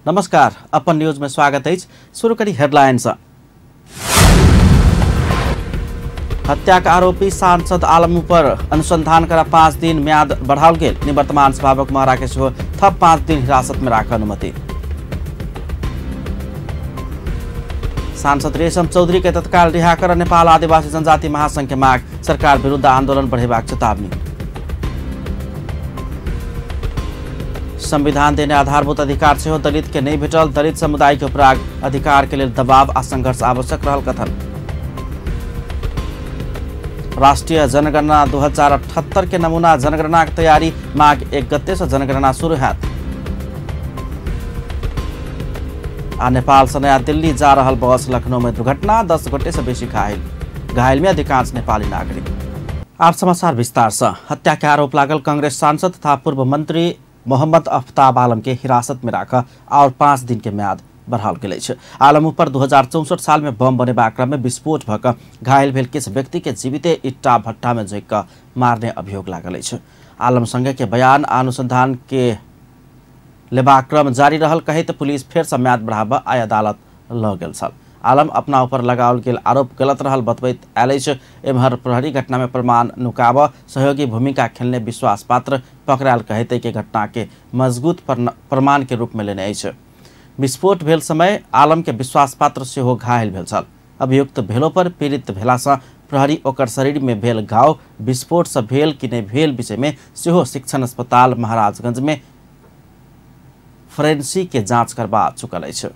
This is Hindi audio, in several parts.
नमस्कार, अपन न्यूज में स्वागत है। शुरू करी हेडलाइंस। हत्या का आरोपी सांसद आलम पर अनुसंधान करा 5 दिन म्याद बढ़ाओल गेल। निवर्तमान सभापक महरा के सेहो थप 5 दिन हिरासत में राख अनुमति। सांसद रेशम चौधरी के तत्काल रिहा कर नेपाल आदिवासी जनजाति महासंघ के माग। सरकार विरुद्ध आंदोलन बढ़ेबाक चेतावनी। संविधान देने आधारभूत अधिकार से हो दलित के नहीं भेटल। दलित समुदाय के उपराग अधिकार के लिए दबाव आ संघर्ष आवश्यक रहल कथन। राष्ट्रीय जनगणना 2078 के नमूना जनगणना की तैयारी। माघ 1 गते से जनगणना शुरू हैत। आ नेपाल से नया दिल्ली जा रहल बस लखनऊ में दुर्घटना। 10 गोटे से बेसी घायल में अधिकांश नेपाली नागरिक। आप समाचार विस्तार से। हत्या के आरोप लागल कांग्रेस सांसद तथा पूर्व मंत्री मोहम्मद अफ्ताब आलम के हिरासत में राख और 5 दिन के म्याद बढ़ाओल गेल अछि। आलम पर 2064 साल में बम बनेबा क्रम में विस्फोट भऽ घायल भेल किछु व्यक्ति के जीविते इट्टा भट्टा में झोंक मारने अभियोग लागल अछि। आलम संगे के बयान अनुसंधान के लेबा क्रम जारी रहल कहैत पुलिस फेर से म्याद बढ़ाबा आय अदालत ल गेल छल। आलम अपना ऊपर लगाओल गेल आरोप गलत रहल बतबैत आयल अछि। एम्हर प्रहरी घटना में प्रमाण नुकाब सहयोगी भूमिका खेलने विश्वास पात्र पकड़ायल कहते कि घटना के मजबूत प्रमाण के रूप में लेने अछि। विस्फोट भेल समय आलम के विश्वास पात्र सेहो घायल भेल छल। अभियुक्त भेलो पर पीड़ित भेला से प्रहरी ओकर शरीर में भेल घाव विस्फोट से भेल कि नहीं भेल विषय में सेहो शिक्षण अस्पताल महाराजगंज में फोरेंसिक के जांच करबा चुकल अछि।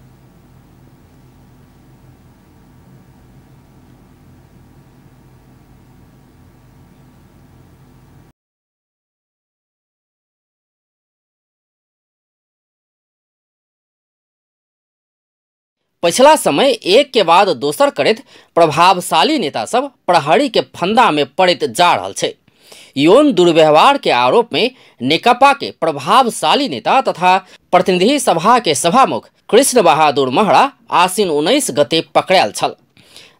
पिछला समय एक के बाद दोसर करैत प्रभावशाली नेता सब प्रहरी के फंदा में पड़ैत जा रहल छै। यौन दुर्व्यवहार के आरोप में नेकपा के प्रभावशाली नेता तथा प्रतिनिधि सभा के सभामुख कृष्ण बहादुर महरा आसिन 19 गते पकड़ायल छल।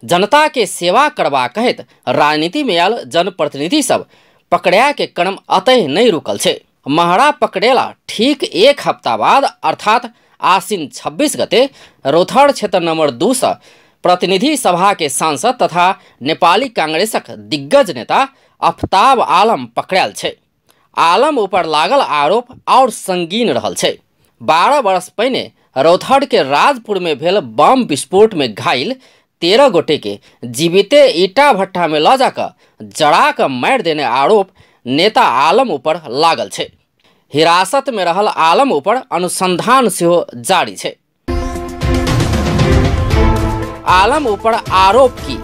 जनता के सेवा करबा कहैत राजनीति में आयल जनप्रतिनिधि सब पकड़ा के क्रम अतः नहीं रुकल छै। महरा पकड़ेला ठीक 1 हफ्ता बाद अर्थात आसिन 26 गते रोथड़ क्षेत्र नंबर 2 से प्रतिनिधि सभा के सांसद तथा नेपाली कांग्रेसक दिग्गज नेता अफ्ताब आलम पकड़ायल छै। आलम ऊपर लागल आरोप और संगीन रहल छै। 12 वर्ष पहिने रोथड़ के राजपुर में भेल बम विस्फोट में घायल 13 गोटे के जीविते ईटा भट्टा में ल जाकर जड़ा कर मार देने आरोप नेता आलम ऊपर लागल छै। हिरासत में रहल आलम ऊपर अनुसंधान सेहो जारी छै। आलम ऊपर आरोप की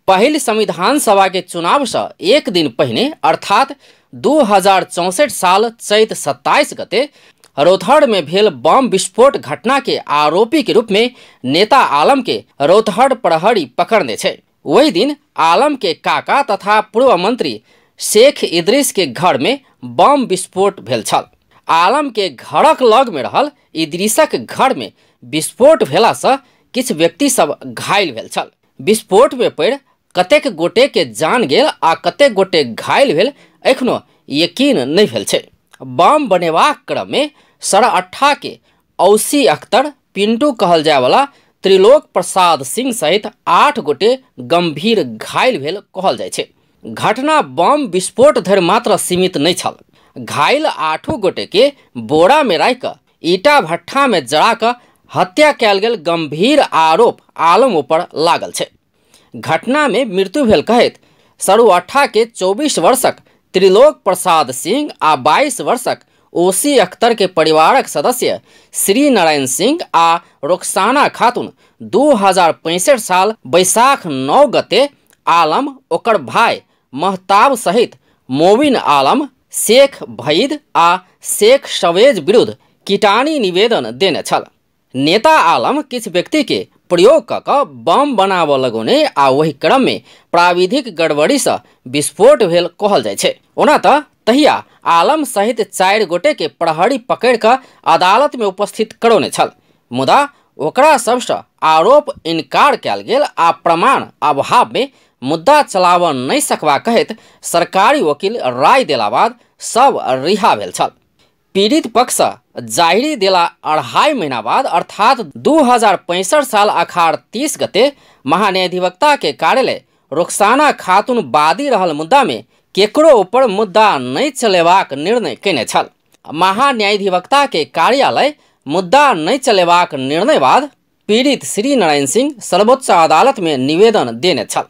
पहिल संविधान सभा के चुनाव से एक दिन पहिने अर्थात 2064 साल चैत 27 गते रोथड़ में भेल बम विस्फोट घटना के आरोपी के रूप में नेता आलम के रोथड़ प्रहरी पकड़ने छै। वही दिन आलम के काका तथा पूर्व मंत्री शेख इदरीस के घर में बम विस्फोट भेल छल। आलम के घरक लग में रहल इदरीसक घर में विस्फोट भेला से किछु व्यक्ति सब घायल भेल छल। विस्फोट में पड़ कतेक गोटे के जान गेल आ कतेक गोटे घायल भेल एखनो यकीन नहीं भेल छै। बम बनेबाक क्रम में सरअट्ठा के औसी अख्तर पिंटू कहल जाय वाला त्रिलोक प्रसाद सिंह सहित 8 गोटे गंभीर घायल भेल कहल जाय छै। घटना बम विस्फोट धरि मात्र सीमित नहीं छल। घायल 8 गोटे के बोरा में राख ईटा भट्ठा में जड़ा कर हत्या कयल गेल गंभीर आरोप आलम ऊपर लागल छै। घटना में मृत्यु भेल कहैत सरअट्ठा के 24 वर्षक त्रिलोक प्रसाद सिंह आ 22 वर्षक ओसी अख्तर के परिवारक सदस्य श्री नारायण सिंह आ रोकसाना खातून 2065 साल बैसाख 9 गते आलम ओकर भाई महताब सहित मोबिन आलम शेख भईद आ शेख शवेज विरुद्ध कीटानी निवेदन देने छल। नेता आलम किछु व्यक्ति के प्रयोग कऽ बम बनाबऽ लगौने आ वही क्रम में प्राविधिक गड़बड़ी से विस्फोट भेल कहल जाय छै। ओना तऽ तहिया आलम सहित 4 गोटे के प्रहरी पकड़ कऽ अदालत में उपस्थित करौने छल। मुदा ओकरा सबसँ आरोप इनकार कयल गेल आ प्रमाण अभाव में मुद्दा चलाबऽ नहीं सकबा कहैत सरकारी वकील राय देला बाद सब रिहा भेल छल। पीड़ित पक्ष जाहिरी देला 2.5 महीना बाद अर्थात 2065 साल अखाड़ 30 गते महान्यायाधिवक्ता के कार्यालय रोक्साना खातून बादी रहल मुद्दा में केकरो ऊपर मुद्दा नहीं चलेबाक निर्णय केने छल। महान्यायाधिवक्ता के कार्यालय मुद्दा नहीं चलेबाक निर्णय बाद पीड़ित श्री नारायण सिंह सर्वोच्च अदालत में निवेदन देने छल।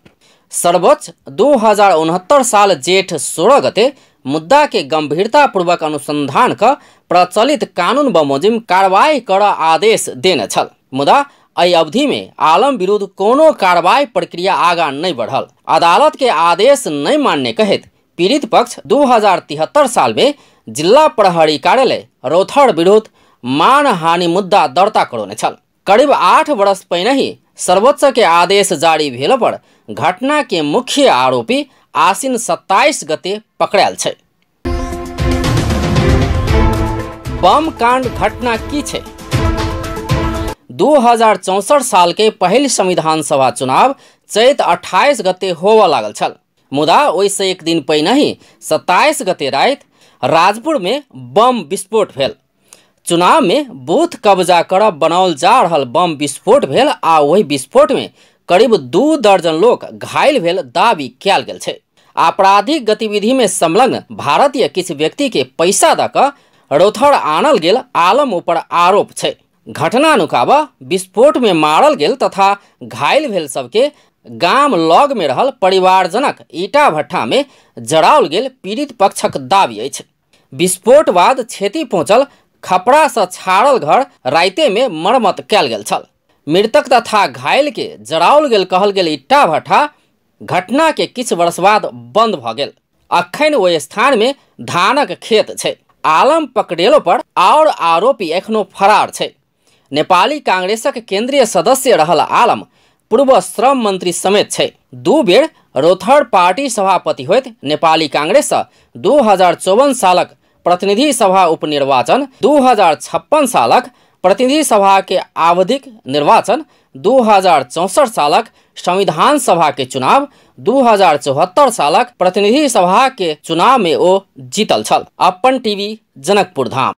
सर्वोच्च 2069 साल जेठ 16 गते मुद्दा के गंभीरतापूर्वक अनुसंधान का प्रचलित कानून बमोजिम कार्रवाई कर आदेश देने छल। मुदा एहि अवधि में आलम विरुद्ध कोनो कार्रवाई प्रक्रिया आगा नहीं बढ़ल। अदालत के आदेश नहीं मानने कहित पीड़ित पक्ष 2073 साल में जिला प्रहरी कार्यालय रौथड़ विरुद्ध मानहानि मुद्दा दर्ता करौने छल। करीब 8 वर्ष पहिने ही सर्वोच्च के आदेश जारी भेल पर घटना के मुख्य आरोपी आसिन 27 गते पकड़ायल छै। बम कांड घटना की छै? 2064 साल के पहल संविधान सभा चुनाव चैत 28 गते होवा लागल छल। मुदा ओइसे एक दिन पहिने ही 27 गते रात राजपुर में बम विस्फोट भेल। चुनाव में बूथ कब्जा कर बनाओल जा रहल बम विस्फोट भेल आ वही विस्फोट में करीब 2 दर्जन लोग घायल भेल दावी कयल गेल छै। आपराधिक गतिविधि में संलग्न भारतीय किछु व्यक्ति के पैसा द क रौथड़ आनल गेल आलम ऊपर आरोप छै। घटना नुकाबा विस्फोट में मारल गेल तथा घायल भेल सबके गाम लग में रहल परिवारजनक ईटा भट्ठा में जराओल गेल पीड़ित पक्षक दावी अछि। विस्फोट बाद क्षति पहुंचल खपड़ा से छाड़ल घर राइते में मरम्मत कयल गेल छल। मृतक तथा घायल के जराओल गेल कहल गेल ईटा भट्ठा घटना के किछु वर्ष बाद बंद भ गेल। अखन ओहि स्थान में धानक खेत छै। आलम पकड़ेलो पर और आरोपी एखनो फरार छै। नेपाली कांग्रेसक केंद्रीय सदस्य रहल आलम पूर्व श्रम मंत्री समेत छै। 2 बेर रौथड़ पार्टी सभापति होइत नेपाली कांग्रेस 2054 सालक प्रतिनिधि सभा उपनिर्वाचन, 2056 सालक प्रतिनिधि सभा के आवधिक निर्वाचन, 2064 सालक संविधान सभा के चुनाव, 2074 सालक प्रतिनिधि सभा के चुनाव में ओ जीतल छल। अपन टीवी जनकपुर धाम।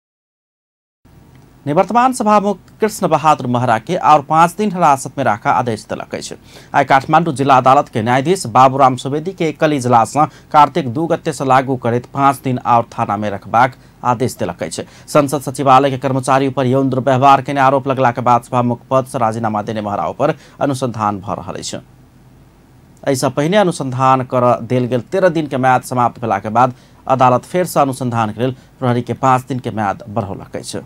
निवर्तमान सभामुख कृष्ण बहादुर महरा के और 5 दिन हिरासत में राखा आदेश दिलक अछि। आइ काठमाडौँ जिला अदालत के न्यायाधीश बाबूराम सुवेदी के एकल इजलास कार्तिक 2 गते से लागू करैत 5 दिन और थाना में रखबाक आदेश दिलक अछि। संसद सचिवालय के कर्मचारी पर यौन दुर्व्यवहार के आरोप लगला के बाद सभामुख पद से राजीनामा देने महरा पर अनुसंधान भ रहल अछि। ऐसा पहिने अनुसंधान कर देल गेल 13 दिन के म्याद समाप्त भेला के बाद अदालत फेर से अनुसंधान के लेल प्रहरी के 5 दिन के म्याद बढ़ौलक अछि।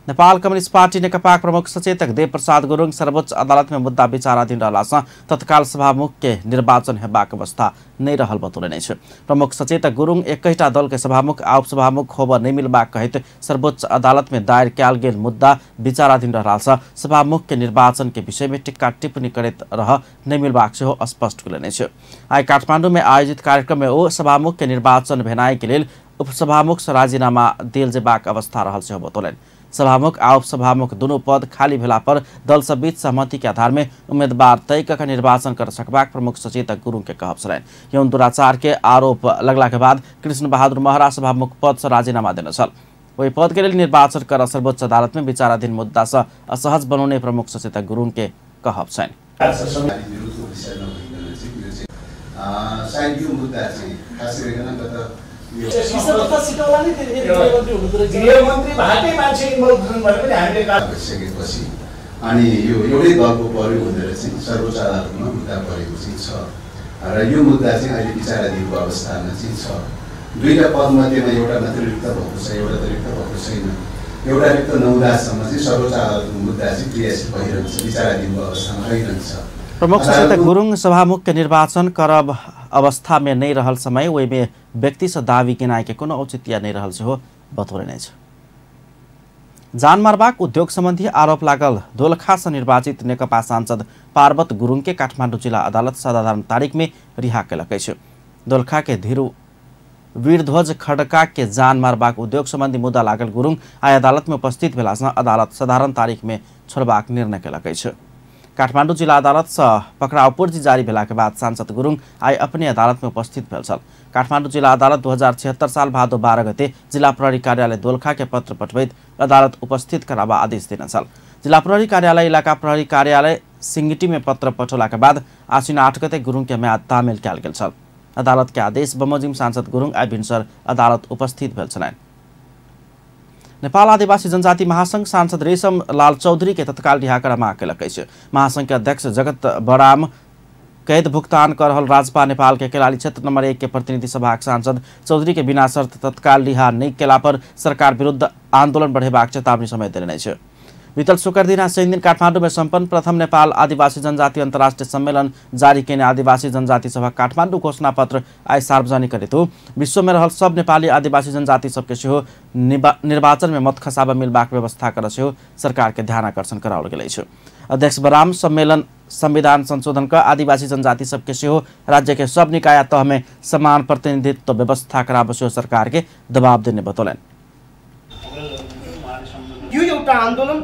नेपाल कम्युनिस्ट पार्टी नेकपा प्रमुख सचेतक देव प्रसाद गुरुङ सर्वोच्च अदालत में मुद्दा विचाराधीन रहला तत्काल सभामुख के निर्वाचन हेबाक अवस्था नहीं रहल बतौलनि अछि। प्रमुख सचेतक गुरुङ एकैटा दल के सभामुख आ उपसभामुख होबऽ नहीं मिलबाक कहैत सर्वोच्च अदालत में दायर कयल गेल मुद्दा विचाराधीन रहला सभामुख के निर्वाचन के विषय में टिक्का टिप्पणी करैत रह नहीं मिलबाक सेहो स्पष्ट कयलनि अछि। आइ काठमाडौँ में आयोजित कार्यक्रम में ओ सभामुख के निर्वाचन भेनाइ के लेल उपसभामुख से राजीनामा देल जेबाक अवस्था रहल सेहो बतौलनि। सभामुख आ उपसभामुख दोनों पद खाली भेला पर दल सब बीच सहमति के आधार में उम्मीदवार तय कर निर्वाचन कर सकबाक प्रमुख सचेतक गुरुङ के कहब छलनि। यौन दुराचार के आरोप लगला के बाद कृष्ण बहादुर महरा सभामुख पद से राजीनामा देने छल। वही पद के लिए निर्वाचन कर सर्वोच्च अदालत में विचाराधीन मुद्दा से असहज बनाउने प्रमुख सचेतक गुरुङ के कहब छन्। अनि यो एउटै दलको प्रयोग हुँदै चाहिँ सर्वोच्च अदालतमा मुद्दा परेको चाहिँ छ र यो मुद्दा चाहिँ अहिले विचाराधीनको अवस्थामा चाहिँ छ। 2टा पदमध्येमा एउटा मात्र रिक्त भएको छ, एउटा त रिक्त भएको छैन। एउटा रिक्त नहुँदासम्म चाहिँ सर्वोच्च अदालतको मुद्दा चाहिँ क्रियाशील भइरहन्छ, विचाराधीनको अवस्थामा रहिरहन्छ। प्रमुख सचेतक गुरुङ सभामुख के निर्वाचन करब अवस्था में नहीं रहल समय वही में व्यक्ति से दावी गिनाए के कोनो औचित्य नहीं रहल सेहो बतौलनि अछि। जान मारबाक उद्योग संबंधी आरोप लागल दोलखा से निर्वाचित नेकपा सांसद पार्वत गुरुङ के काठमाडौँ जिला अदालत साधारण तारिख में रिहा कयलक अछि। दोलखा के धीरू वीरध्वज खड्का के जान मारबाक उद्योग संबंधी मुद्दा लागल गुरुङ आइ अदालत में उपस्थित भेला अदालत साधारण तारिख में छोड़बाक निर्णय कयलक अछि। काठमाडौँ जिल्ला अदालत पकड़ाव पूर्जी जारी भेला के बाद सांसद गुरुङ आई अपनी अदालत में उपस्थित भेल छल। काठमाडौँ जिल्ला अदालत 2076 साल भादो 12 गते जिल्ला प्रहरी कार्यालय दोलखा के पत्र पठवैत अदालत उपस्थित करावा आदेश दिन छल। जिल्ला प्रहरी कार्यालय इलाका प्रहरी कार्यालय सिंगिटी में पत्र पठौला के बाद आश्विन 8 गते गुरुङ के म्याद तामेल कयल गेल छल। अदालत के आदेश बमोजिम सांसद गुरुङ आई भिनसर अदालत उपस्थित भेल छलैन। नेपाल आदिवासी जनजाति महासंघ सांसद रेशम लाल चौधरी के तत्काल रिहा कर माग केलकै छ। महासंघ के अध्यक्ष जगत बराम कैद भुगतान कर रहल राजपा नेपाल के कैलाली क्षेत्र नंबर 1 के प्रतिनिधि सभा सांसद चौधरी के बिना शर्त तत्काल रिहा नहीं केला पर सरकार विरुद्ध आंदोलन बढ़ेबाक चेतावनी समेत देने छ। बीतल शुक्र दिन शनि दिन काठमाडौँ में संपन्न प्रथम नेपाल आदिवासी जनजाति अंतर्राष्ट्रीय सम्मेलन जारी केने आदिवासी जनजाति सभा काठमाडौँ घोषणा पत्र आई सार्वजनिक करेतो विश्व में रहल सब नेपाली आदिवासी जनजाति सबके सेहो निर्वाचन में मत खसाबा मिलबाक व्यवस्था कर सेहो सरकार के ध्यान आकर्षण कराओल गेल छ। अध्यक्ष बराम सम्मेलन संविधान संशोधन का आदिवासी जनजाति सबके सेहो राज्य के सब निकाय तह में समान प्रतिनिधित्व व्यवस्था कराब सेहो सरकार के दबाव देने बतौलन। यो एउटा आन्दोलन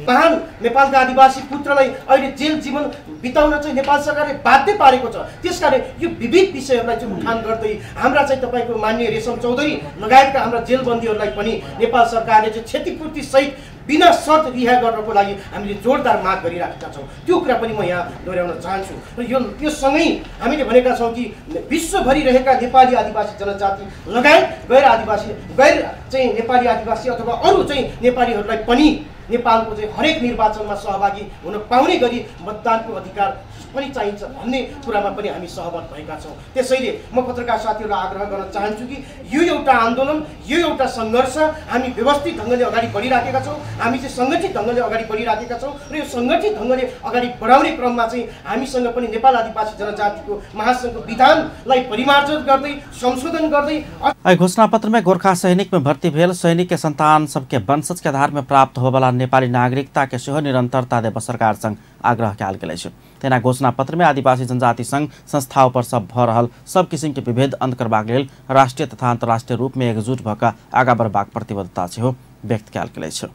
महान नेपालका आदिवासी पुत्रलाई अहिले जेल जीवन बिताउन चाहिँ नेपाल सरकारले बाध्य पारेको छ। त्यसकारण यो विविध विषयहरूलाई चाहिँ उठान गर्दै हाम्रा चाहिँ तपाईको माननीय रेशम चौधरी लगायतका हाम्रा जेलबन्दीहरूलाई पनि नेपाल सरकारले चाहिँ क्षतिपूर्ति सहित बिना शर्त रिहा गर्नको लागि हामीले जोरदार माग गरिराखेका छौँ। त्यो कुरा पनि म यहाँ दोहोर्याउन चाहन्छु। र यो सँगै हामीले भनेका छौँ कि विश्वभरि रहेका नेपाली आदिवासी जनजाति लगायत गैर चाहिँ नेपाली आदिवासी अथवा अरू चाहिँ नेपालीहरूलाई पनि नेपालको चाहिँ हरेक निर्वाचनमा सहभागी हुन पाउने गरी मतदानको अधिकार पनि चाहिन्छ भन्ने कुरामा पनि हामी सहमत भएका छौँ। त्यसैले म पत्रकार साथीहरूलाई आग्रह गर्न चाहन्छु कि यो एउटा आन्दोलन, यो एउटा सङ्घर्ष हामी व्यवस्थित ढङ्गले अगाडि बढिराखेका छौँ। हामी चाहिँ सङ्गठित ढङ्गले अगाडि बढिराखेका छौँ र यो सङ्गठित ढङ्गले अगाडि बढाउने क्रममा चाहिँ हामीसँग पनि नेपाल आदिवासी जनजातिको महासङ्घको विधानलाई परिमार्जन गर्दै संशोधन गर्दै घोषणा पत्र में गोरखा सैनिक में भर्ती भेल सैनिक के संतान सबके वंशज के आधार में प्राप्त होवाला नेपाली नागरिकता के सेहो निरंतरता देव सरकार संग आग्रह कयल गेल छ। तेना घोषणा पत्र में आदिवासी जनजाति संघ संस्थाओं पर सब भ रहल सब किसिम के विभेद अंत करबाक लेल राष्ट्रीय तथा अंतर्राष्ट्रीय रूप में एकजुट भएका आगा बढ़बाक प्रतिबद्धता सेहो व्यक्त कयल गेल छ।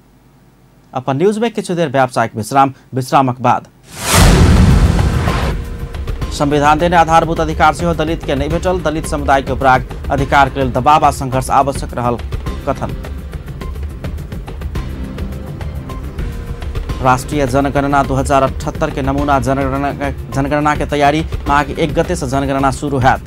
अपन न्यूज में किछु देर व्यावसायिक विश्रामक बाद संविधान देने आधारभूत अधिकार सेहो दलित के नहीं भेटल, दलित समुदाय के उपराग अधिकार के लेल दबाव आ संघर्ष आवश्यक रहल कथन। राष्ट्रीय जनगणना 2078 के नमूना जनगणना के तैयारी माघ 1 गते से जनगणना शुरू हैत।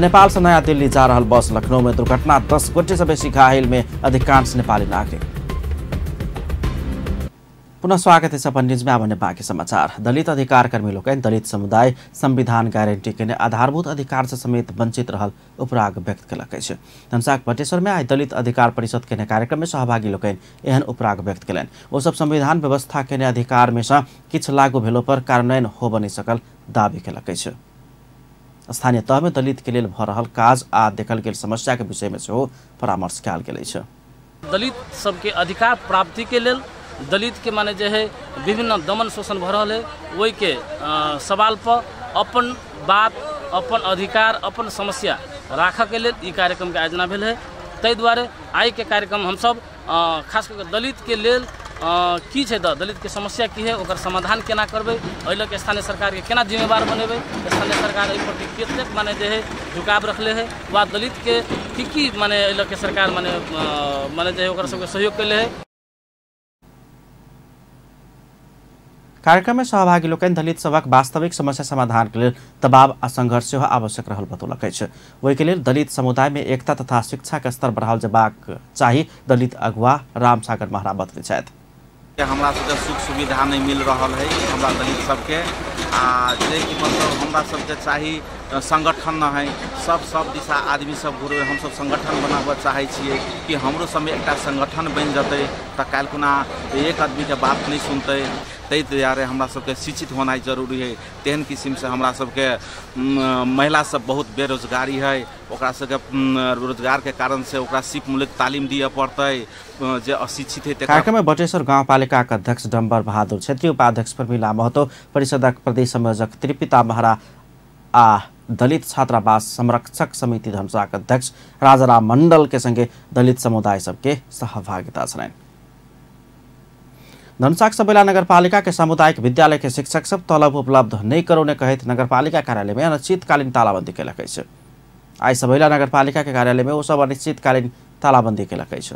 नेपाल से नया दिल्ली जा रहल बस लखनऊ में दुर्घटना, 10 गोटे से बेसी घायल में अधिकांश नेपाली नागरिक। पुनः स्वागत है अपन न्यूज में। अब बाकी समाचार। दलित अधिकार कर्मी लोग दलित समुदाय संविधान गारंटी के आधारभूत अधिकार से समेत वंचित रहल उपराग व्यक्त कलक। धनसाक बटेश्वर में आज दलित अधिकार परिषद के कार्यक्रम में सहभागी लोग एहन उपराग व्यक्त कलन। वो सब संविधान व्यवस्था के अधिकार में से किछ लागू भेलो पर कार्यान्वयन हो बनी सकल दावी कलक। स्थानीय तह में दलित के लेल भ रहल काज आ देखल गेल समस्या के विषय में सेहो परामर्श कयल गेल छै। दलित सबके अधिकार प्राप्ति के लेल दलित के माने जे है विभिन्न दमन शोषण भ रहा है वही के सवाल पर अपन बात, अपन अधिकार, अपन समस्या राखऽ के लेल ई कार्यक्रम के आयोजना भेल है। ताहि दुआरे आई के कार्यक्रम हम सब खास करके दलित के लेल की छै दलित के समस्या की है, ओकर समाधान केना करबै, एहि लऽ के स्थानीय सरकार के केना जिम्मेवार बनेबै, स्थानीय सरकार एहि प्रति कतेक माने जे है झुकाव रखले है, वा दलित के की माने एहि लऽ के सरकार माने जे है ओकर सबके सहयोग केले है। कार्यक्रम में सहभागी लोग दलित सबक वास्तविक समस्या समाधान के लिए दबाव आ संघर्ष सेहो आवश्यक रहल बतौलक। वही के लिए दलित समुदाय में एकता तथा शिक्षा के स्तर बढ़ाओल जबाक चाही दलित अगुवा रामसागर महरा बतले छथि। हमरा सबके सुख सुविधा नहीं मिल रहा है हमरा दलित सबके जे कि मतलब हमरा सबके चाही संगठन न है, सब दिशा आदमी सब घुरे हम सब संगठन बनाबे चाहे छिए कि हमरो सब में एक संगठन बन जते त काल खुना एक आदमी के बात नहीं सुनते। तै दुआरे हमरा सबके शिक्षित होना जरूरी है। तेहन किस्म से हमरा सबके महिला सब बहुत बेरोजगारी है, ओकरा सबके रोजगार के कारण से ओकरा सिप मूलक तालीम दिए पड़ते जे अशिक्षित है। कार्यक्रम में बटेश्वर गाउँपालिका का अध्यक्ष डम्बर बहादुर, क्षेत्रीय उपाध्यक्ष प्रमिला महतो, परिषदक प्रदेश संयोजक त्रिपिता महरा आ दलित छात्रावास संरक्षक समिति धनुषाका अध्यक्ष राजाराम मण्डल के संगे दलित समुदाय सबके सहभागिता छन्। धनुषाक सबैला नगरपालिका के सामुदायिक विद्यालय के शिक्षक सब तलब उपलब्ध नहीं करौने कहित नगरपालिका कार्यालय में अनिश्चितकालीन तालाबंदी केलकै छ। आई सबैला नगरपालिका के कार्यालय में वो सब अनिश्चितकालीन तालाबंदी केलकै छ।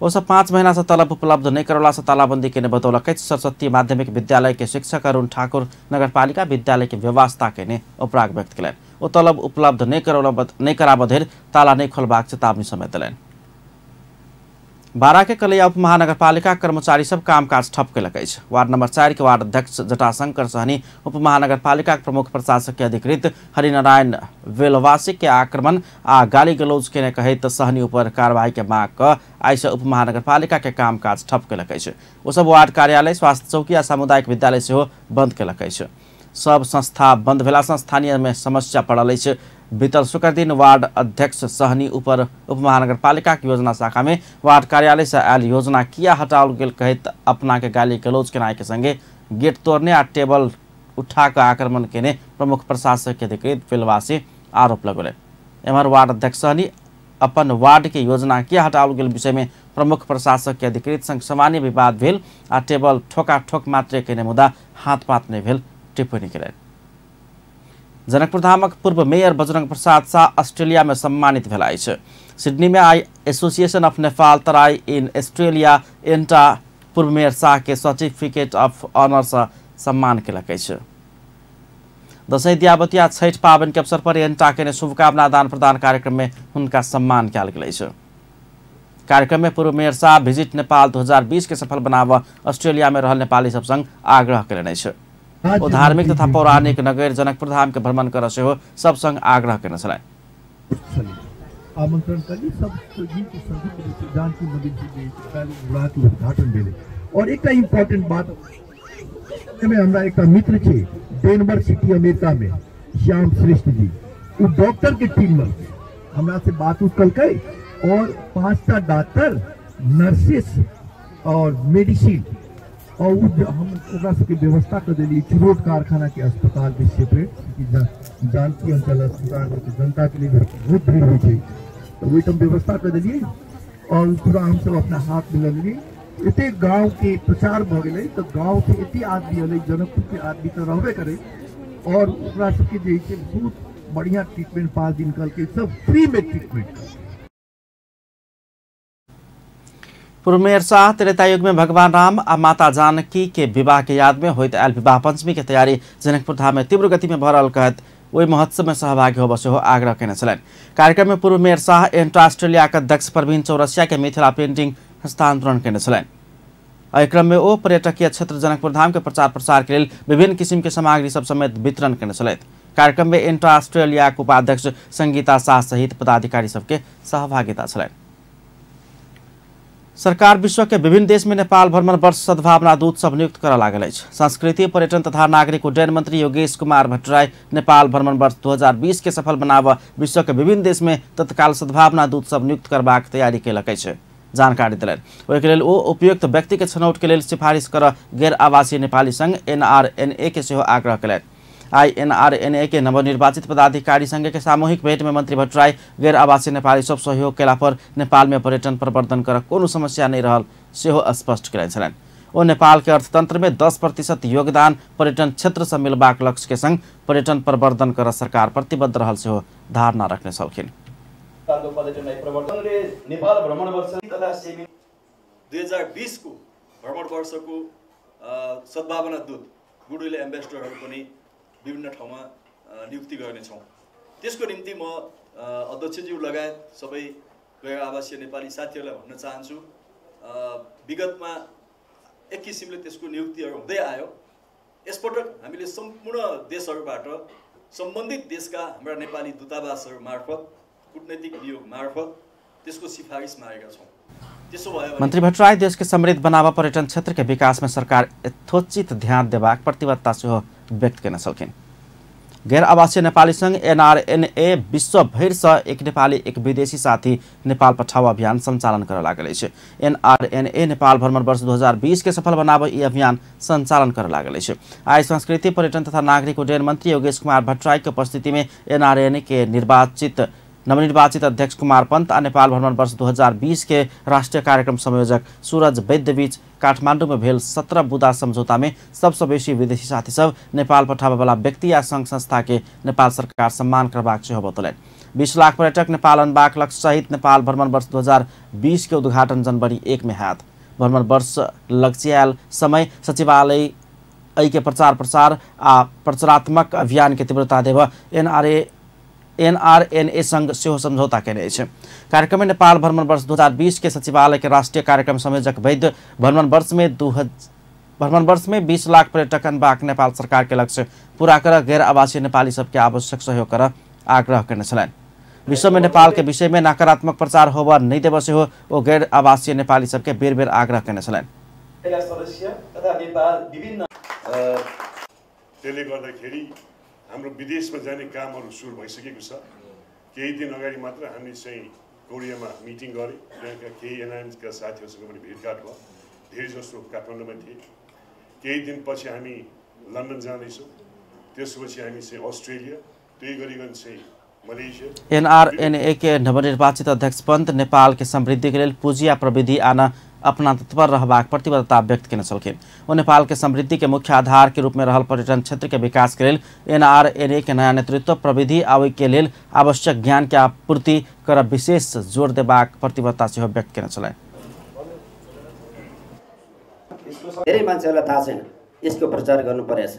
वो सब 5 महीना से तलब उपलब्ध नहीं करौला से तालाबंदी के बतौलकै। सरस्वती माध्यमिक विद्यालय के शिक्षक अरुण ठाकुर नगरपालिका विद्यालय के व्यवस्था के ने अपराग व्यक्त कलन। वो तलब उपलब्ध नहीं कराबधेर ताला नहीं खोलबाक चेतावनी समेत दिलन। बारा के कलैया उप महानगरपालिका कर्मचारी सब कामकाज ठप केलकै छ। वार्ड नंबर 4 के वार्ड अध्यक्ष जटाशंकर सहनी उप महानगरपालिका के प्रमुख प्रशासकीय अधिकृत हरिनारायण वेलवासी के आक्रमण आ गाली गलौज के कहित सहनी ऊपर कार्रवाई के माग क आइस उप महानगरपालिका के कामकाज ठप केलकै छ। वो सब वार्ड कार्यालय, स्वास्थ्य चौकी आ सामुदायिक विद्यालय सेहो बंद केलकै छ। सब संस्था बंद भेला से स्थानीय में समस्या पड़ल छ। बीतल शुक्र दिन वार्ड अध्यक्ष सहनी ऊपर उप महानगरपालिका की योजना शाखा में वार्ड कार्यालय से आयल योजना किया हटाओल गेल कहित अपना के गाली गलौज केनाय के संगे गेट तोड़ने आ टेबल उठाकर आक्रमण केने प्रमुख प्रशासक अधिकृत फिलवासी आरोप लगौले। एमहर वार्ड अध्यक्ष सहनी अपन वार्ड के योजना किया हटाओल गेल विषय में प्रमुख प्रशासक अधिकृत संग सामान्य विवाद भेल आ टेबल ठोका ठोक मात्रे केने मुद्दा हाथ पात नहीं भेल टिप्पणी केलनि। जनकपुर धामक पूर्व मेयर बजरंग प्रसाद शाह ऑस्ट्रेलिया में सम्मानित भेलाइ छ। सिडनी में आई association of Nepal Terai in Australia एन्टा पूर्व मेयर शाह के सर्टिफिकेट ऑफ ऑनर से सम्मान केलकै छ। दशैं दियावती आ छठ पावन के अवसर पर एन्टा के शुभकामना आदान प्रदान कार्यक्रम में उनका सम्मान कयल गेलै छ। कार्यक्रम में पूर्व मेयर शाह विजिट नेपाल 2020 के सफल बनाव ऑस्ट्रेलिया में रहल नेपाली सब संग आग्रह केलनि छ। वो धार्मिक तथा पौराणिक नगर जनकपुर धाम के भ्रमण कर सब संग आग्रह करने छलनि। आमंत्रण करी सब जानकी मंदिर के उद्घाटन भेले। और एक इम्पोर्टेंट बात में हमरा एक मित्र छे डेनवर सिटी अमेरिका में श्याम श्रेष्ठ जी, वो डॉक्टर के टीम में हमरा से बात कलकै और 5टा डॉक्टर नर्सेस और मेडिसिन और हम सबके व्यवस्था कर दिली। चिरोट कारखाना के अस्पताल में सेपरेट जानकी अंचल अस्पताल जनता के लिए बहुत भीड़ हुई थी, तो वही हम व्यवस्था कर दिलिए और पूरा हम सब अपना हाथ मिला दिली। इतने गांव के प्रचार भ गए तो गांव से इतने आदमी अल जनकपुर के आदमी तो रहबे करे और सबके बहुत बढ़िया ट्रीटमेंट 5 दिन कल के सब फ्री में ट्रीटमेंट। पूर्व मेयर शाह त्रेता युग में भगवान राम और माता जानकी के विवाह के याद में होइत आयल विवाह पंचमी के तैयारी जनकपुर धाम में तीव्र गति में भरल कहत वही महोत्सव में सहभागी होब से आग्रह केने छलनि। कार्यक्रम में पूर्व मेयर शाह एन्ट्रा ऑस्ट्रेलिया के अध्यक्ष प्रवीण चौरसिया के मिथिला पेंटिंग हस्तांतरण केने छलनि। एहि क्रम में वो पर्यटकीय क्षेत्र जनकपुर धाम के प्रचार प्रसार के लिए विभिन्न किस्म के सामग्री सब समेत वितरण केने छलथि। कार्यक्रम में एन्ट्रा ऑस्ट्रेलिया के उपाध्यक्ष संगीता शाह सहित पदाधिकारी सबके सहभागिता छलनि। सरकार विश्व के विभिन्न देश में नेपाल भ्रमण वर्ष सद्भावना दूत सब नियुक्त कर लागल अछि। संस्कृति पर्यटन तथा नागरिक उड्डयन मंत्री योगेश कुमार भट्टराई नेपाल भ्रमण वर्ष 2020 के सफल बनाव विश्व के विभिन्न देश में तत्काल सद्भावना दूत सब नियुक्त करबाक तैयारी केलकै छ। जानकारी दिलनि। ओहिके लेल ओ उपयुक्त व्यक्ति के छनौट के लेल सिफारिश कर गैर आवासीय नेपाली संघ NRNA के सेहो आग्रह केलनि। आई NRNA के नवनिर्वाचित पदाधिकारी संघ के सामूहिक भेंट में मंत्री भट्टराई गैर आवासीय नेपाली सब सहयोग केला पर नेपाल में पर्यटन प्रवर्धन कर कोनो समस्या नहीं रहल सेहो स्पष्ट केलनि छलनि। ओ नेपाल के अर्थतंत्र में 10% योगदान पर्यटन क्षेत्र से मिलबाक लक्ष्य के संग पर्यटन प्रवर्धन कर सरकार प्रतिबद्ध रहल सेहो धारणा रखने छलखिन। नेपाल भ्रमण वर्ष तथा सेमी 2020 को भ्रमण वर्ष को सद्भावना दूत गुडविल एम्बेसडरहरू पनि विभिन्न ठाउँमा नियुक्ति गर्नेछौँ। त्यसको निम्ति म अध्यक्षज्यू लगायत सबै गैर आवासीय नेपाली साथीहरूलाई भन्न चाहन्छु, विगतमा एक किसिमले त्यसको नियुक्तिहरू हुँदै आयो। यसपटक हामीले सम्पूर्ण देशहरूबाट सम्बन्धित देशका हाम्रा नेपाली दूतावासहरू मार्फत कूटनीतिक नियोग मार्फत त्यसको सिफारिस मागेका छौँ। मंत्री भट्टराई देश के समृद्ध बनावा पर्यटन क्षेत्र के विकास में सरकार यथोचित ध्यान देबाक प्रतिबद्धता सेहो व्यक्त केने छलखिन। गैर आवासीय नेपाली संघ NRNA विश्वभर से एक नेपाली एक विदेशी साथी नेपाल पठाओ अभियान संचालन कर लागल अछि। NRNA नेपाल भ्रमण वर्ष 2020 के सफल बनाब ई अभियान संचालन कर लागल अछि। आय संस्कृति पर्यटन तथा नागरिक उड्डयन मंत्री योगेश कुमार भट्टराई के उपस्थिति में NRNA के नवनिर्वाचित अध्यक्ष कुमार पंत आ नेपाल भ्रमण वर्ष 2020 के राष्ट्रीय कार्यक्रम संयोजक सूरज वैद्य बीच काठमाडौँ में भेल 17 बुदा समझौता में सबसे बेसी विदेशी साथी सब नेपाल पठाबे वाला व्यक्ति या संघ संस्था के नेपाल सरकार सम्मान करबाक सेहो बतौलनि। 20 लाख पर्यटक नेपाल अनबाक लक्ष्य सहित नेपाल भ्रमण वर्ष 2020 के उद्घाटन जनवरी 1 में हैत। भ्रमण वर्ष लक्ष्यायल समय सचिवालय के प्रचार प्रसार आ प्रचारात्मक अभियान के तीव्रता देव NRNA संघ सेहो समझौता केने अछि। कार्यक्रम में नेपाल भ्रमण वर्ष 2020 के सचिवालय के राष्ट्रीय कार्यक्रम संयोजक वैद्य भ्रमण वर्ष में 20 लाख पर्यटक अनबाक नेपाल सरकार के लक्ष्य पूरा कर गैर आवासीय नेपाली सबके आवश्यक सहयोग कर आग्रह करने छलनि। विश्व में नेपाल के विषय में नकारात्मक प्रचार होबा नहीं देव सेहो ओ गैर आवासीय नेपाली सबके बेर बेर आग्रह करने छलनि। हाम्रो विदेशमा जाने कामहरू सुरु भइसकेको छ। केही दिन अगाडि मात्र हामी चाहिँ कोरियामा मिटिङ गरे, त्यहाँका केही एनआइएमका साथीहरूसँग पनि भेटघाट भयो। धेरै जसो काठमाडौँमा थिए। केही दिनपछि हामी लन्डन जाँदैछौँ, त्यसपछि हामी चाहिँ अस्ट्रेलिया, त्यही गरिकन चाहिँ मलेसिया। NRNA के नवनिर्वाचित अध्यक्ष पंत नेपाल के समृद्धि के लिए पूंजी या प्रविधि आना अपना तत्पर रहबाक प्रतिबद्धता व्यक्त केने छलखिन। ओ नेपाल के समृद्धि के मुख्य आधार के रूप में रहल पर्यटन क्षेत्र के विकास के लिए NRNA के नया नेतृत्व प्रविधि आवे के लिए आवश्यक ज्ञान के आपूर्ति कर विशेष जोर देबाक प्रतिबद्धता सेहो व्यक्त केने छलनि। धेरै मान्छेहरूलाई थाहा छैन यसको प्रचार गर्नु परेछ।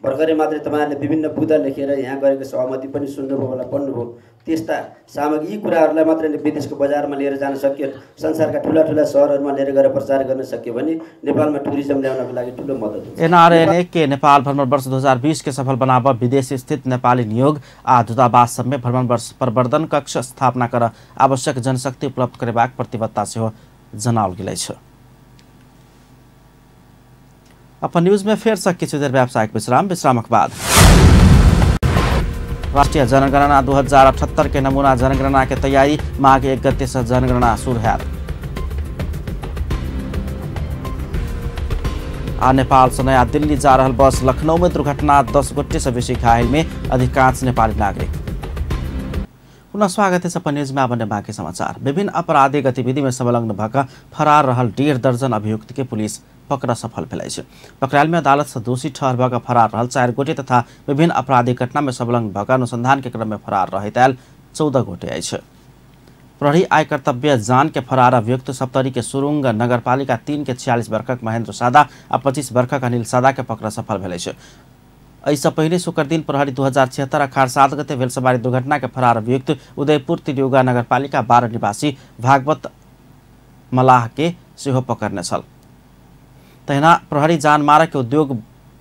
भर्खरै मात्रै तपाईहरुले विभिन्न बुदा लेखेर यहाँ गरेको सहमति पनि सुन्नुभयो होला, पढ्नुभयो। त्यस्ता सामग्री यी कुराहरूलाई मात्रै विदेशको बजारमा लिएर जान सकियो, संसारका ठुला ठुला शहरहरूमा लिएर गएर प्रचार गर्न सकियो भने नेपालमा टुरिज्म ल्याउनको लागि ठुलो मद्दत हुन्छ। NRNA के नेपाल भ्रमण वर्ष 2020 के सफल बनाब विदेश स्थित नेपाली नियोग आ दूतावास सब में भ्रमण वर्ष प्रवर्धन कक्ष स्थापना कर आवश्यक जनशक्ति उपलब्ध करेबाक प्रतिबद्धता सेहो जनाओल गेल छ। अपन न्यूज में फेर सके किछु देर व्यावसायिक विश्रामक बाद राष्ट्रीय जनगणना 2078 के नमूना जनगणना के तैयारी माघ 1 गते से जनगणना शुरू है। आ नेपाल से नया दिल्ली जा रहल बस लखनऊ में दुर्घटना, 10 गोटे से बेसी घायल में अधिकांश नेपाली नागरिक। पुनः स्वागत है सपन न्यूज में। अब बाकी समाचार। विभिन्न आपराधिक गतिविधि में संलग्न भएका फरार रहल 1.5 दर्जन अभियुक्त के पुलिस पकड़ा सफल भेल अछि। पकड़ायल में अदालत से दोषी ठहर भएका फरार रहल 4 गोटे तथा विभिन्न आपराधिक घटना में संलग्न भएका अनुसंधान के क्रम में फरार रहैत आयल 14 गोटे अछि। प्रहरी आय कर्तव्य जान के फरार अभियुक्त सप्तरी के सुरुंग नगरपालिका 3 के 46 वर्षक महेंद्र सादा आ 25 वर्षक अनिल सादा के पकड़ा सफल भेल अछि। ऐसा पहले शुक्र दिन प्रहरी 2076 अखाड़ 7 गते भेल सवारी दुर्घटना के फरार अभियुक्त उदयपुर तिरौगा नगरपालिका 12 निवासी भागवत मलाह के सेहो पकड़ने छल। तहिना प्रहरी जानमारा के उद्योग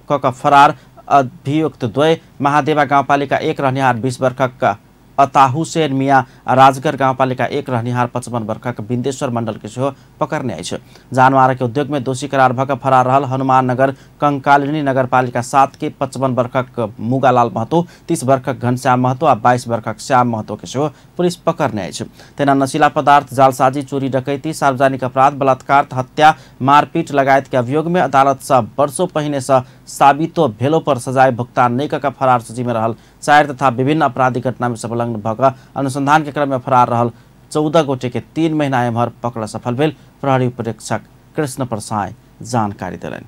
क फरार अभियुक्त द्वय महादेवा गाउँपालिका 1 रहनिहार 20 वर्षक अताहुसेन मिया राजगढ़ गाउँपालिका 1 रहनिहार 55 वर्षक बिन्देश्वर मण्डल के सेहो पकड़ने आइछ। जानमारा के उद्योग में दोषी करार भएका फरार रहल हनुमान नगर कंकालिनी नगरपालिका 7 के 55 वर्षक मुगालाल महतो, 30 वर्षक घनश्याम महतो आ 22 वर्षक श्याम महतो के सेहो पुलिस पकड़ने आइछ। तेना नशीला पदार्थ, जालसाजी, चोरी डकैती, सार्वजनिक अपराध, बलात्कार, हत्या, मारपीट लगायत के अभियोग में अदालत से वर्षों पहिने से साबितो भेलो पर सजाय भुगतान नहीं कर फरार सूची में रहल 4 तथा विभिन्न आपराधिक घटना में संलग्न भएका अनुसंधान के क्रम में फरार रहल 14 गोटे के 3 महीना एम्हर पकड़ सफल भेल प्रहरी उपरीक्षक कृष्ण प्रसाद जानकारी दिलनि।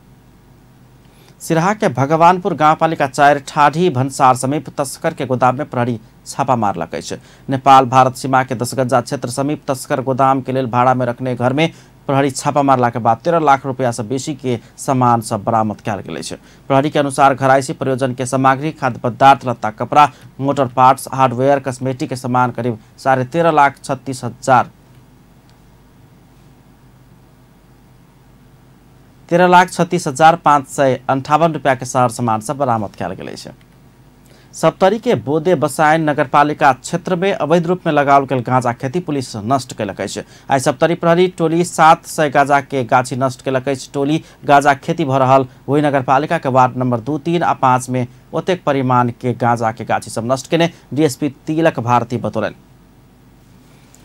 सिराहा के भगवानपुर गाउँपालिका 4 ठाढ़ी भन्सार समीप तस्कर के गोदाम में प्रहरी छापा मारलक अछि। नेपाल भारत सीमा के 10 गजा क्षेत्र समीप तस्कर गोदाम के लिए भाड़ा में रखने घर में प्रहरी छापा मारला के बाद 13 लाख रुपया से बेसी के सामान सब बरामद कयल गेल अछि। प्रहरी के अनुसार घरायसी प्रयोजन के सामग्री, खाद्य पदार्थ, लत्ता कपड़ा, मोटर पार्ट्स, हार्डवेयर, कॉस्मेटिक के सामान करीब 13,36,558 रुपया के सार सामान सब बरामद कयल गेल अछि। सप्तरी के बोदे बसायन नगरपालिका क्षेत्र में अवैध रूप में लगाओल गेल गांजा खेती पुलिस नष्ट कैलक अछि। आई सप्तरी प्रहरी टोली 700 गांजा के गाछी नष्ट कैलक अछि। टोली गांजा खेती भ रहल वही नगरपालिका के वार्ड नंबर 2, 3 आ 5 में ओतेक परिमाण के गांजा के गाछी सब नष्ट केने डीएसपी तिलक भारती बतौलन।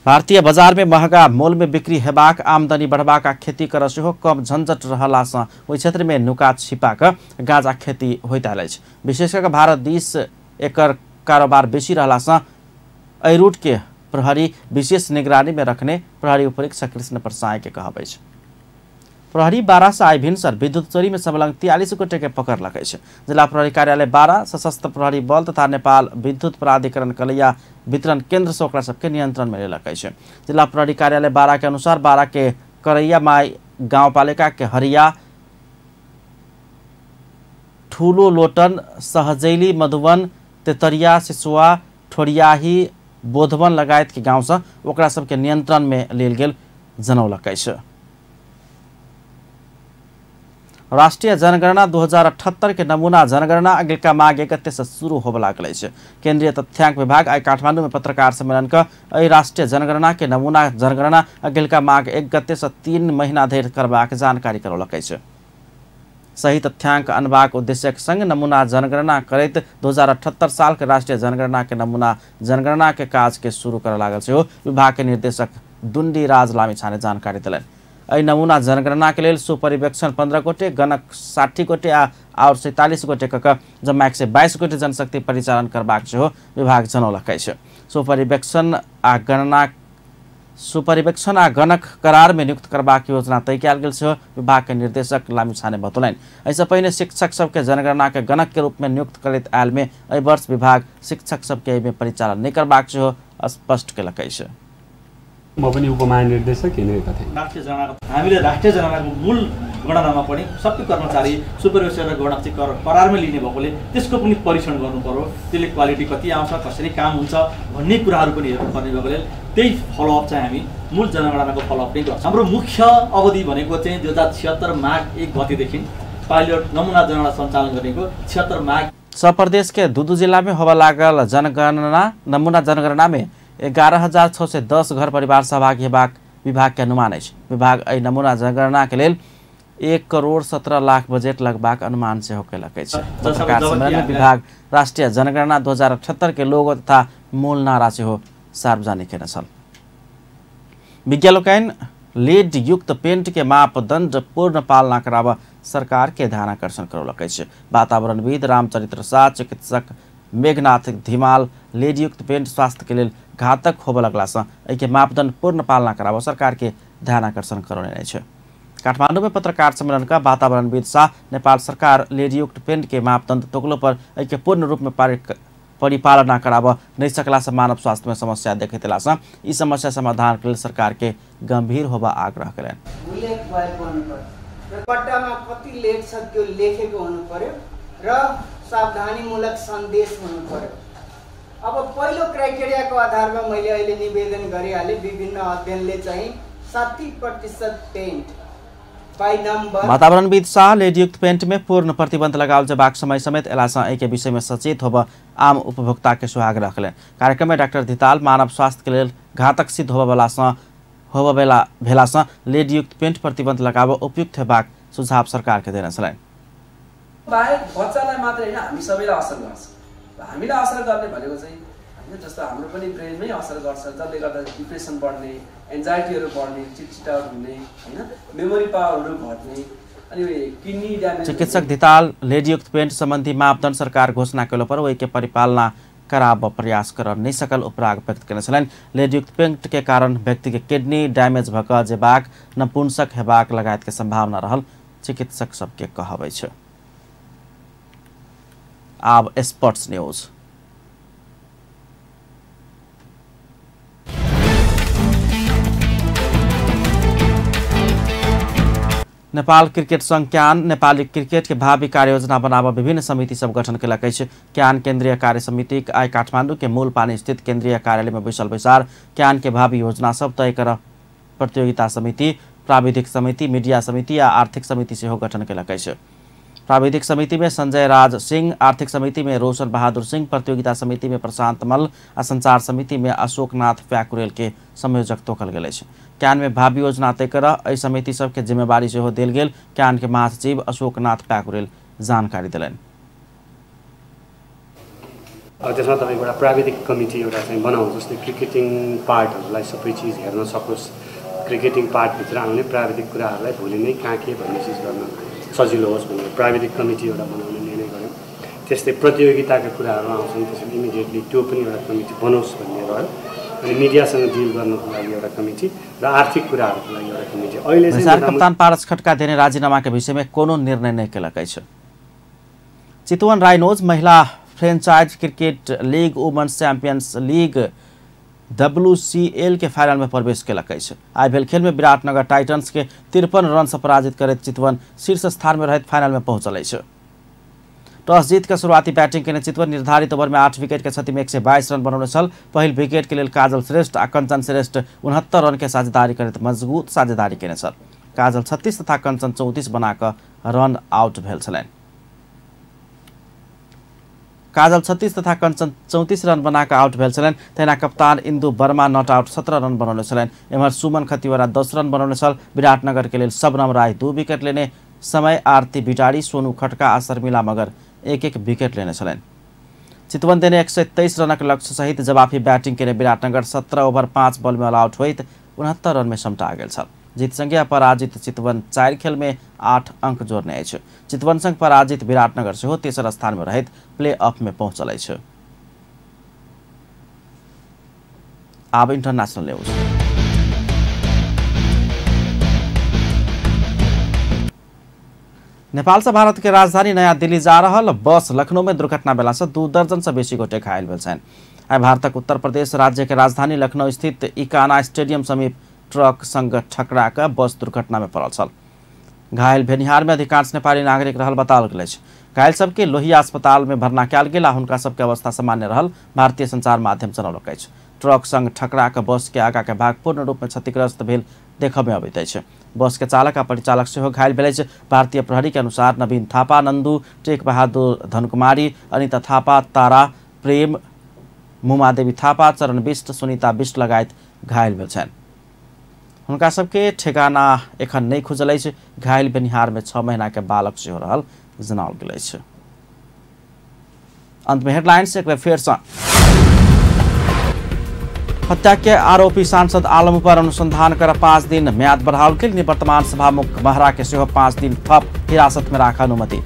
भारतीय बाजार में महंगा मोल में बिक्री हेबाक आमदनी बढ़बाक खेती कर सेहो कम झंझट रहलासँ ओहि क्षेत्र में नुका छिपाक गांजा खेती होइत आयल अछि। विशेष करके भारत दिस एकर कारोबार बेसी रहलासँ एहि रूट के प्रहरी विशेष निगरानी में रखने प्रहरी उपरीक्षक कृष्ण प्रसाद के कहब अछि। प्रहरी 12 से आई भिनसर विद्युत चोरी में संलग्न 43 गोटे के पकड़लक अछि। जिला प्रहरी कार्यालय 12 सशस्त्र प्रहरी बल तथा नेपाल विद्युत प्राधिकरण कलैया वितरण केंद्र से ओकरा सबके नियंत्रण में लेलक अछि। जिला प्रहरी कार्यालय 12 के अनुसार 12 के करैया माई गाउँपालिका के हरिया, ठूलो लोटन, सहजैली, मधुवन, तेतरिया, सिसुआ, ठोरियाही, बोधवन लगायत के गाँव से ओकरा सबके नियंत्रण में लेल गेल जनौलक अछि। राष्ट्रीय जनगणना 2078 के नमूना जनगणना अगिलका माघ 1 गते से शुरू होबे लागल अछि। केंद्रीय तथ्यांक विभाग आई काठमांडू में पत्रकार सम्मेलन कर राष्ट्रीय जनगणना के नमूना जनगणना अगिलका माघ 1 गते से 3 महीना धरि करबाक जानकारी करौलक अछि। सही तथ्यांक अनबाक उद्देश्य के संग नमूना जनगणना करैत 2078 साल के राष्ट्रीय जनगणना के नमूना जनगणना के काज के शुरू कर लागल सेहो विभाग के निर्देशक दुंडी राज लामिछाने जानकारी दिलनि। एहि नमूना जनगणना के लेल सुपरिवेक्षण 15 गोटे, गणक 60 गोटे और 47 गोटे कऽ जम्मा 122 गोटे जनशक्ति परिचालन करबाक सेहो विभाग जनौलक अछि। सुपरिवेक्षण आ गणक करार में नियुक्त करबाक योजना तय कयल गेल सेहो विभाग के निर्देशक लामिछाने बतौलनि। एहिसँ पहिने शिक्षक सबके जनगणना के गणक के रूप में नियुक्त करैत आयल में एहि वर्ष विभाग शिक्षक सबके एहि में परिचालन नहीं करबाक सेहो स्पष्ट केलक अछि। म पनि उपमहानिर्देशक हिँडेका थिएँ। हामीले राष्ट्रिय जनगणनाको मूल गणनामा पनि सबै कर्मचारी सुपरवाइजर र गणक चाहिँ करारमा लिने भएकोले त्यसको पनि परीक्षण गर्नु पर्यो। त्यसले क्वालिटी कति आउँछ, कसरी काम हुन्छ भन्ने कुराहरू पनि हेर्नुपर्ने भएकोले त्यही फलोअप चाहिँ हामी मूल जनगणनाको फलोअप नै गर्छौँ। हाम्रो मुख्य अवधि भनेको चाहिँ 2076 माघ 1 गतेदेखि पाइलट नमुना जनगणना सञ्चालन गरेको 76 माघ। सब प्रदेश के दूदू जिला में होबे लागल जनगणना नमूना जनगणना में 11,610 घर परिवार सहभागी हेबाक विभाग के अनुमान अछि। विभाग एहि नमूना जनगणना के लेल 1,17,00,000 बजेट लगबाक अनुमान सेहो केलक अछि। पत्रकार सम्मेलन में विभाग राष्ट्रीय जनगणना 2078 के लोगो तथा मूल नारा सेहो सार्वजनिक केने छल। विज्ञ लोकनि लीड युक्त पेंट के मापदंड पूर्ण पालना कराबऽ सरकार के ध्यानाकर्षण करौलक अछि। वातावरणविद रामचरित्र शाह, चिकित्सक मेघनाथ धिमाल लीड युक्त पेंट स्वास्थ्य के लिए घातक होबे लगलासँ एहि के मापदंड पूर्ण पालना कराबऽ सरकार के ध्यानाकर्षण करौने अछि। काठमांडू में पत्रकार सम्मेलन का वातावरणविद शाह नेपाल सरकार लीड युक्त पेंट के मापदंड तोकलो पर एहि के पूर्ण रूप में परिपालना कराबऽ नहीं सकला से मानव स्वास्थ्य में समस्या देखैतला से ई समस्या समाधान के लिए सरकार के गंभीर होबा आग्रह करेन। उल्लेख भएको हुनुपर्यो र पट्टामा कति लेख छ त्यो लेखेको हुनुपर्यो र सावधानीमूलक सन्देश हुनुपर्यो। अब पहिलो क्राइटेरियाको आधारमा मैले अहिले निवेदन गरिहालेँ। विभिन्न अध्ययनले चाहिँ 60% पेन्ट वातावरणविद शाह लीड युक्त पेंट में पूर्ण प्रतिबंध लगाओल जबाक समय समेत एलासँ एहि के विषय में सचेत होबऽ आम उपभोक्ता के सुहाग रखले। कार्यक्रम में डॉक्टर धिताल मानव स्वास्थ्य के लिए घातक सिद्ध होबऽ भेलासँ लीड युक्त पेंट प्रतिबंध लगाबऽ उपयुक्त हेबाक सुझाव सरकार के देने छलनि। बाहेक बच्चालाई मात्र हैन हामी सबैलाई असर गर्छ। हामीलाई असर गर्ने भनेको चाहिँ हैन जस्तो हाम्रो पनि ब्रेनमै असर गर्छ, जसले गर्दा डिप्रेसन बढ्ने, एन्जाइटीहरू बढ्ने, चिडचिडाहरू हुने, हैन मेमोरी पावरहरू घट्ने अनि किडनी ड्यामेज। चिकित्सक धिताल लीड युक्त पेंट संबंधी मापदंड सरकार घोषणा केलो पर ओहि के परिपालना कराबऽ प्रयास कर नहीं सकल उपराग व्यक्त केने छलनि। लीड युक्त पेंट के कारण व्यक्ति के किडनी डैमेज भऽ कऽ जेबाक, नपुंसक हेबाक लगायत के संभावना रहल चिकित्सक सबके कहबै छै। अब स्पोर्ट्स न्यूज। नेपाल क्रिकेट संघ क्यान नेपाली क्रिकेट के भावी कार्ययोजना बनाबऽ विभिन्न समिति सब गठन केलक अछि। क्यान केंद्रीय कार्य समिति आई काठमांडू के मूल पानी स्थित केंद्रीय कार्यालय में बैसल बैसार क्यान के भावी योजना सब तय कर प्रतियोगिता समिति, प्राविधिक समिति, मीडिया समिति आ आर्थिक समिति सेहो गठन केलक अछि। प्राविधिक समिति में संजय राज सिंह, आर्थिक समिति में रोशन बहादुर सिंह, प्रतियोगिता समिति में प्रशांत मल और संचार समिति में अशोकनाथ प्याकुरेल के संयोजक तोकल गेल अछि। क्यान में भावी योजना तय कर एहि समिति सबके जिम्मेवारी सेहो देल गेल। क्यान के महासचिव अशोकनाथ प्याकुरेल जानकारी दिलनि। त्यसमा तपाईको एउटा प्राविधिक कमिटी एउटा चाहिँ बनाउँ, जसले क्रिकेटिङ पार्टहरूलाई सबै चिज हेर्न सकोस्। क्रिकेटिङ पार्टभित्र आउने प्राविधिक कुराहरूलाई भोलि नै कहाँ के भन्ने चिज गर्न सजिलो होस् भनेर प्राविधिक कमिटी एउटा बनाउने निर्णय गऱ्यौँ। त्यस्तै प्रतियोगिताका कुराहरू आउँछन्, त्यसैले इमिडिएटली त्यो पनि एउटा कमिटी बनोस् भन्ने रह्यो। अनि मिडियासँग डिल गर्नको लागि एउटा कमिटी र आर्थिक कुराहरूको लागि एउटा कमिटी। अहिले चाहिँ कप्तान पारस खड्का देने राजीनामा के विषय में कोनो निर्णय नहीं केलकै छ। चितवन राइनोज महिला franchise cricket league Women's Champions League WCL के फाइनल में प्रवेश केलकै छ। आई भेल खेल में विराटनगर टाइटन्स के 53 रन से पराजित करैत चितवन शीर्ष स्थान में रहत फाइनल में पहुंचल छ। टॉस जीत कर शुरुआती बैटिंग के चितवन निर्धारित ओवर में 8 विकेट के क्षति में 122 रन बनौने छल। पहिल विकेट के लिए काजल श्रेष्ठ आ कंचन श्रेष्ठ 69 रन के साझेदारी करैत मजबूत साझेदारी केने छल। काजल 36 तथा कंचन 34 बनाकर रन आउट भेल छलनि। काजल 36 तथा कंचन 34 रन बनाकर आउट भेल छलनि। तहिना कप्तान Indu Verma not out 17 run बनौने छलनि। एम्हर सुमन खतिवरा 10 रन बनौने छल। विराटनगर के लिए सबनम राय 2 विकेट लेने समय आरती बिटारी, सोनू खटका आ शर्मिला मगर 1-1 विकेट लेने छलनि। चितवन देने 123 रनक लक्ष्य सहित जवाफी बैटिंग के विराटनगर 17 ओवर 5 बॉल में ऑल आउट होइत 69 रन में समटा गेल छल। जीत संगे पराजित चितवन 4 खेल में 8 अंक जोड़ने अछि। चितवन संग पराजित विराटनगर सेहो तेसर स्थान में रहत प्ले ऑफ में पहुंचल अछि। अब इंटरनेशनल न्यूज। नेपाल से भारत के राजधानी नया दिल्ली जा रहल बस लखनऊ में दुर्घटना भेला से 2 दर्जन से बेसी गोटे घायल भेल छन्। आई भारतक उत्तर प्रदेश राज्य के राजधानी लखनऊ स्थित इकाना स्टेडियम समीप ट्रक संग टकरा कऽ बस दुर्घटना में पड़ल छल। घायल भेनिहार में अधिकांश नेपाली नागरिक रहल बताओल गेल अछि। घायल सबके लोहिया अस्पताल में भर्ना कयल गेल आ हुनका सबके अवस्था सामान्य रहल भारतीय संचार माध्यम जनौलक अछि। ट्रक संग टकरा कऽ बस के आगा के भाग पूर्ण रूप में क्षतिग्रस्त भेल देखऽ में अबैत अछि। बस के चालक आ परिचालक सेहो घायल भेल अछि। भारतीय प्रहरी के अनुसार नवीन थापा, नंदू, टेक बहादुर धनकुमारी, अनिता थापा, तारा प्रेम, मुमादेवी थापा, चरण बिष्ट, सुनीता बिष्ट लगायत घायल भेल छन्। हुनका सबके ठेगाना एखन नहीं खुजल अछि। घायल बेनिहार में 6 महीना के बालक सेहो रहल जनाओल गेल अछि। अंत में हेडलाइंस एक बार फेर से। हत्या के आरोपी सांसद आलम पर अनुसंधान कर 5 दिन म्याद बढ़ाओल गेल। निवर्तमान सभामुख महरा के सेहो 5 दिन थप हिरासत में राख अनुमति।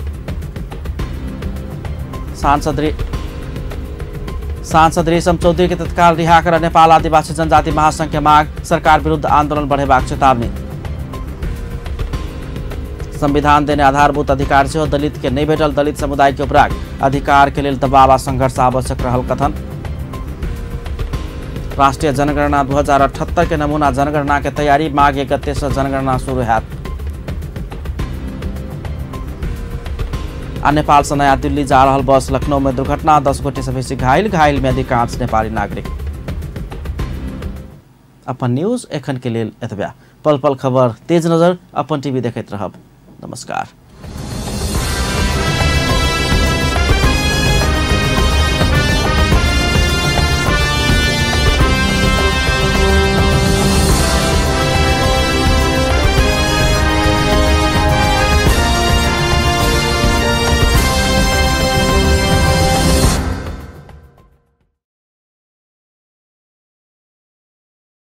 सांसद रेशम चौधरी के तत्काल रिहा कर नेपाल आदिवासी जनजाति महासंघ के मांग। सरकार विरुद्ध आंदोलन बढ़ेबाक चेतावनी। संविधान देने आधारभूत अधिकार से दलित के नहीं भेटल। दलित समुदाय के उपराग अधिकार के लिए दबाव आ संघर्ष आवश्यक रहल कथन। राष्ट्रीय जनगणना 2078 के नमूना जनगणना के तैयारी। माघ 31 से जनगणना शुरू हैत। नेपाल से नया दिल्ली जा रहल बस लखनऊ में दुर्घटना। 10 गोटे से बेसी घायल में अधिकांश नेपाली नागरिक। अपन न्यूज एखन के लेल एतबे। पल पल खबर तेज नजर अपन टीवी देखैत रहब। नमस्कार।